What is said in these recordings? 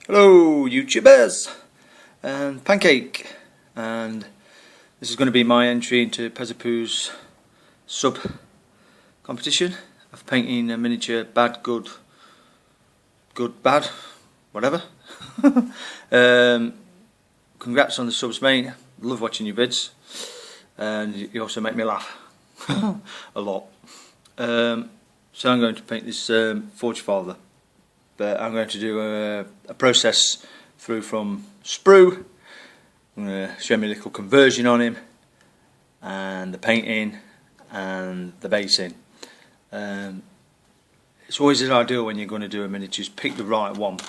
Hello YouTubers and Pancake, and this is going to be my entry into Pezzapoo's sub competition of painting a miniature bad, good, bad, whatever. Congrats on the subs, mate. Love watching your vids, and you also make me laugh a lot. So I'm going to paint this Forge Father. But I'm going to do a process through from sprue. I'm going to show me a little conversion on him, and the painting and the basing. It's always an ideal when you're going to do a miniature, just pick the right one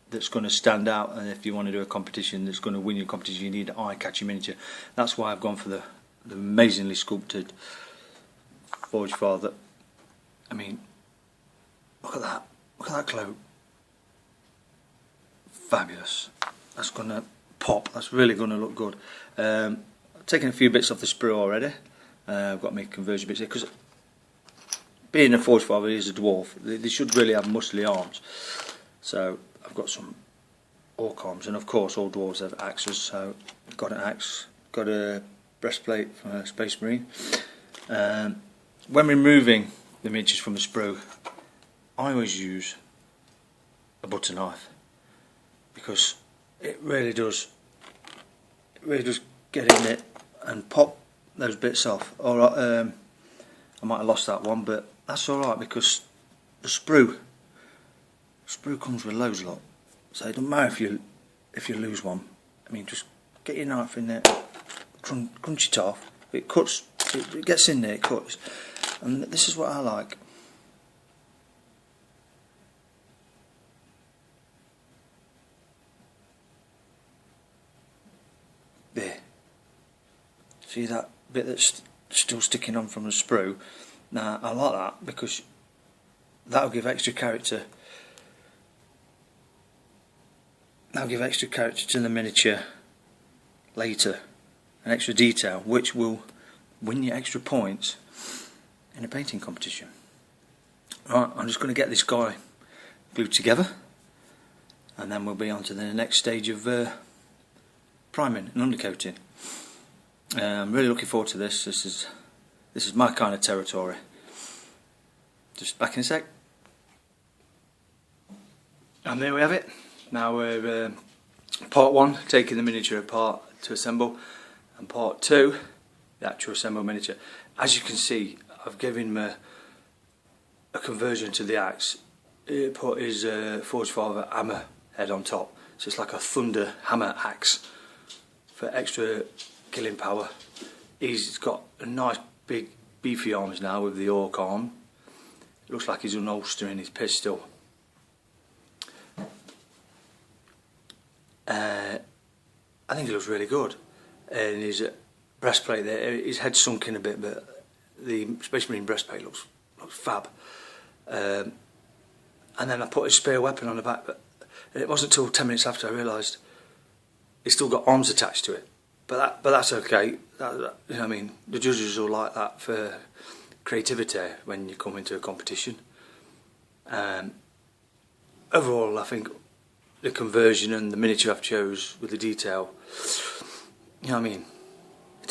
that's going to stand out. And if you want to do a competition that's going to win your competition, you need an eye-catching miniature. That's why I've gone for the amazingly sculpted Forge Father. I mean, look at that. Look at that cloak. Fabulous. That's going to pop. That's really going to look good. I've taken a few bits off the sprue already. I've got my conversion bits here because being a Forge Father, he's a dwarf. They should really have muscly arms. So I've got some orc arms, and of course all dwarves have axes. So I've got an axe, got a breastplate from a Space Marine. When removing the miniatures from the sprue, I always use a butter knife, because it really does get in it and pop those bits off. Alright, I might have lost that one, but that's alright, because the sprue comes with loads lot, so it doesn't matter if you lose one. I mean, just get your knife in there, crunch it off. It cuts, it gets in there, it cuts, and this is what I like. There. See that bit that's still sticking on from the sprue? Now I like that because that'll give extra character. That'll give extra character to the miniature later, and extra detail, which will win you extra points in a painting competition. Right, I'm just going to get this guy glued together, and then we'll be on to the next stage of priming and undercoating. I'm really looking forward to this. This is my kind of territory. Just back in a sec. And there we have it. Now we're part one, taking the miniature apart to assemble, and part two, the actual assembled miniature. As you can see, I've given him a conversion to the axe. He put his Forge Father hammer head on top, so it's like a thunder hammer axe for extra killing power. He's got a nice big beefy arms now with the orc arm. It looks like he's unholstering his pistol. I think it looks really good. And his breastplate there, his head's sunk in a bit, but the Space Marine breastplate looks fab. And then I put his spear weapon on the back, but it wasn't until 10 minutes after I realised it's still got arms attached to it. But that's okay. You know what I mean? The judges will like that for creativity when you come into a competition. Overall, I think the conversion and the miniature I've chose with the detail, you know what I mean?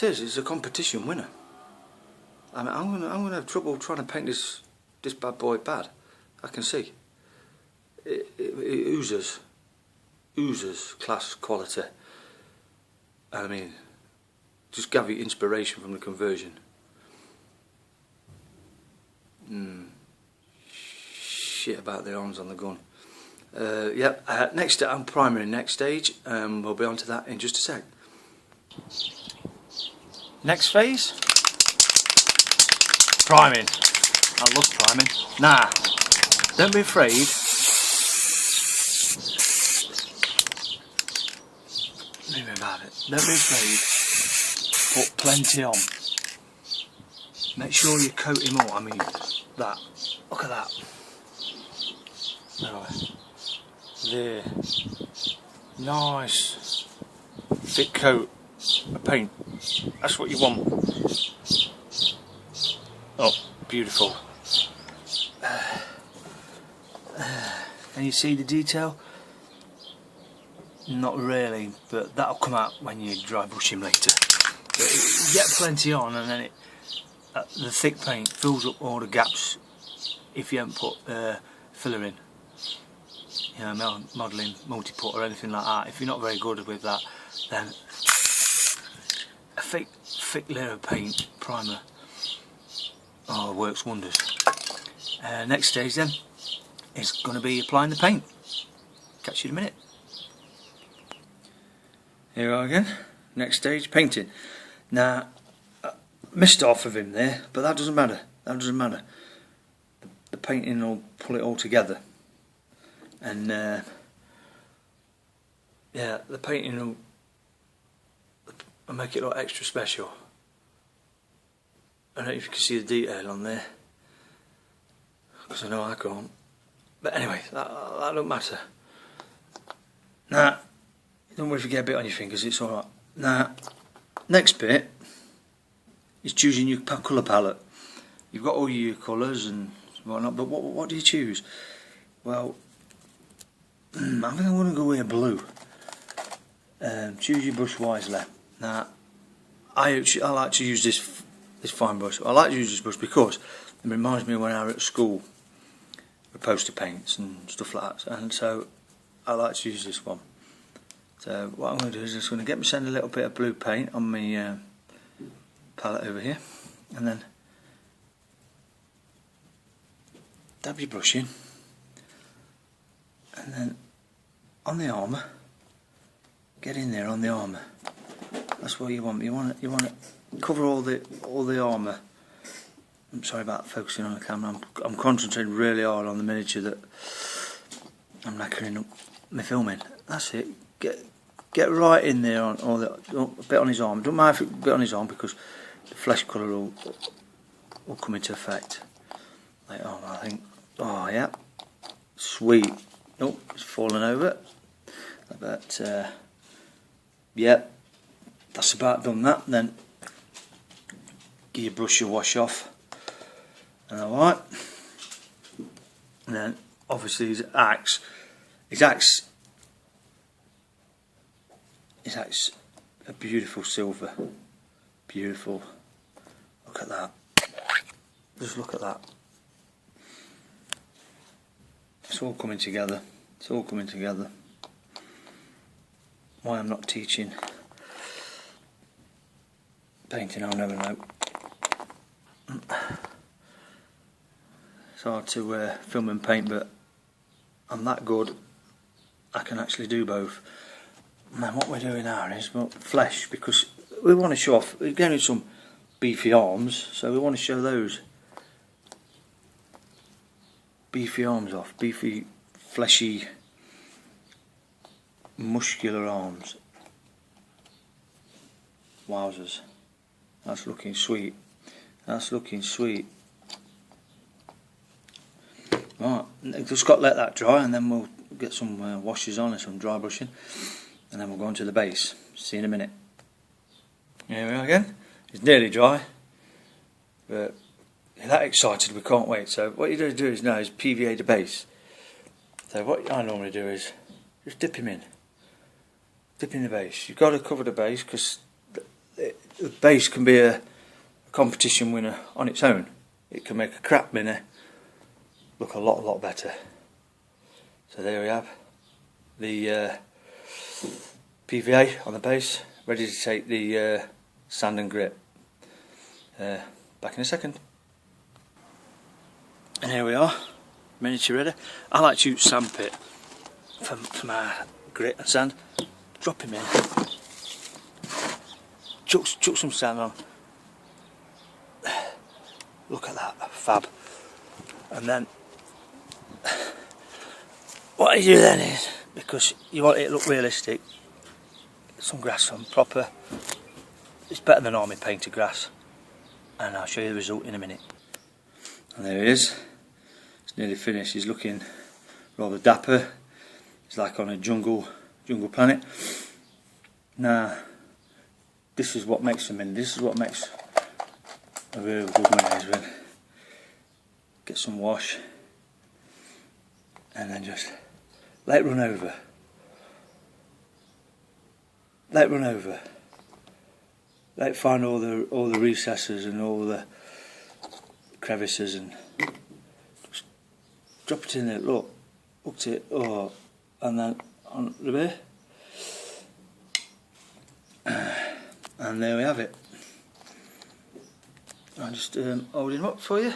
It's a competition winner. I mean, I'm gonna have trouble trying to paint this bad boy bad. I can see. It oozes class, quality. I mean, just gather your inspiration from the conversion. Shit about the arms on the gun. Next, I'm priming next stage. We'll be on to that in just a sec. Next phase, priming. I love priming. Nah, don't be afraid. Maybe about it. Don't be afraid. Put plenty on. Make sure you coat him all. I mean, that. Look at that. There. Nice. Thick coat of paint. That's what you want. Oh, beautiful. Can you see the detail? Not really, but that'll come out when you dry brush him later. But you get plenty on, and then the thick paint fills up all the gaps if you haven't put filler in. You know, modelling, multi-put or anything like that. If you're not very good with that, then a thick layer of paint, primer, works wonders. Next stage then is going to be applying the paint. Catch you in a minute. Here we are again. Next stage, painting. Now, I missed off of him there, but that doesn't matter. That doesn't matter. The painting will pull it all together, and yeah, the painting will make it look extra special. I don't know if you can see the detail on there, because I know I can't. But anyway, that don't matter. Now, don't worry if you get a bit on your fingers, it's alright. Now, next bit is choosing your colour palette. You've got all your colours and whatnot, but what do you choose? Well, I think I'm going to go with blue. Choose your brush wisely. Now, I like to use this fine brush. I like to use this brush because it reminds me of when I was at school with poster paints and stuff like that, and so I like to use this one. So what I'm going to do is just going to get myself a little bit of blue paint on my palette over here, and then dab your brush in, and then on the armour, get in there on the armour. That's what you want. You want to cover all the armour. I'm sorry about focusing on the camera. I'm concentrating really hard on the miniature that I'm knackering up my filming. That's it. Get right in there on all the a bit on his arm. Don't mind if it's a bit on his arm, because the flesh colour will come into effect later on, I think. Oh yeah, sweet. Nope, it's fallen over. But yeah, that's about done that. Then give your brush a wash off, and alright. And then obviously his axe a beautiful silver. Beautiful. Look at that. Just look at that. It's all coming together. It's all coming together. Why I'm not teaching painting, I'll never know. It's hard to film and paint, but I'm that good I can actually do both. And what we're doing now is flesh, because we want to show off. We're getting some beefy arms, so we want to show those beefy arms off, beefy, fleshy, muscular arms. Wowzers, that's looking sweet. That's looking sweet. Right, just got to let that dry, and then we'll get some washes on and some dry brushing, and then we'll go on to the base. See you in a minute. Here we are again. It's nearly dry, but you're that excited we can't wait. So what you're going to do is now is PVA the base. So what I normally do is just dip him in. Dip in the base. You've got to cover the base, because the base can be a competition winner on its own. It can make a crap mini look a lot better. So there we have the PVA on the base, ready to take the sand and grit. Back in a second. And here we are, miniature ready. I like to use sandpit for my grit and sand. Drop him in. Chuck some sand on. Look at that, fab. And then what you do then is, because you want it to look realistic, get some grass on, proper. It's better than army painted grass, and I'll show you the result in a minute. And there he is. It's nearly finished. He's looking rather dapper. He's like on a jungle planet. Now, this is what makes them in. This is what makes a really good mini. Get some wash, and then just let it run over. let it run over. Let it find all the recesses and all the crevices, and just drop it in there. Look, hooked it, oh, and then on the way, and there we have it. I'm just holding them up for you.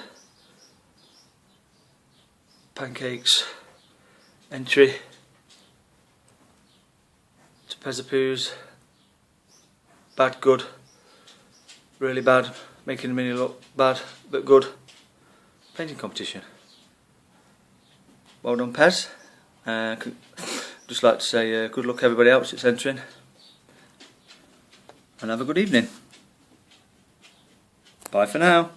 Pancakes, entry to Pezzapoo's. Bad, good, really bad, making the mini look bad but good. Painting competition. Well done, Pez. Just like to say good luck everybody else that's entering, and have a good evening. Bye for now.